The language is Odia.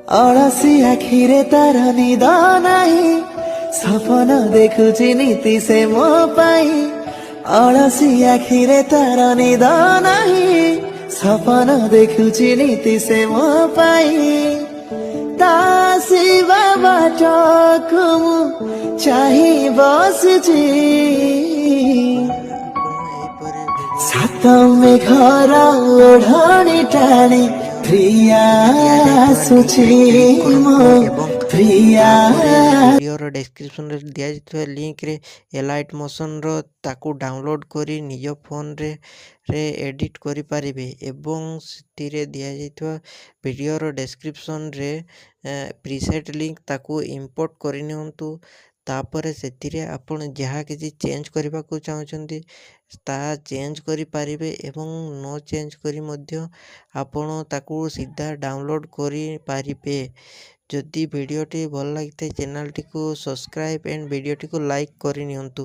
ଅଳସି ଆଖିରେ ତାର ନିଦ ନାହିଁ, ସପନ ଦେଖୁଛି ନୀତି ସେ ମୋ ପାଇଁ। ଅଳସି ଆଖିରେ ତାର ନିଦ ନାହିଁ, ସପନ ଦେଖୁଛି ନୀତି ସେ ମୋ ପାଇଁ। ତା ଆସିବା ବାଟକୁ ମୁଁ ଚାହିଁ ବସିଛି, ସାତ ମେଘର ଓଢ଼ଣୀ ଟାଣି ପ୍ରିୟା ଆସୁଛି ମୋ ପ୍ରିୟା। ଭିଡ଼ିଓର ଡେସ୍କ୍ରିପ୍ସନରେ ଦିଆଯାଇଥିବା ଲିଙ୍କରେ ଏଲାଇଟ୍ ମୋସନ୍ର ତାକୁ ଡାଉନଲୋଡ଼୍ କରି ନିଜ ଫୋନରେ ଏଡ଼ିଟ୍ କରିପାରିବେ ଏବଂ ସେଥିରେ ଦିଆଯାଇଥିବା ଭିଡ଼ିଓର ଡେସ୍କ୍ରିପ୍ସନରେ ପ୍ରିସେଟ୍ ଲିଙ୍କ ତାକୁ ଇମ୍ପୋର୍ଟ କରିନିଅନ୍ତୁ। ତାପରେ ସେଥିରେ ଆପଣ ଯାହା କିଛି ଚେଞ୍ଜ କରିବାକୁ ଚାହୁଁଛନ୍ତି ତାହା ଚେଞ୍ଜ କରିପାରିବେ ଏବଂ ନ ଚେଞ୍ଜ କରି ମଧ୍ୟ ଆପଣ ତାକୁ ସିଧା ଡାଉନଲୋଡ଼୍ କରିପାରିବେ। ଯଦି ଭିଡ଼ିଓଟି ଭଲ ଲାଗିଥାଏ ଚ୍ୟାନେଲଟିକୁ ସବସ୍କ୍ରାଇବ୍ ଆଣ୍ଡ ଭିଡ଼ିଓଟିକୁ ଲାଇକ୍ କରିନିଅନ୍ତୁ।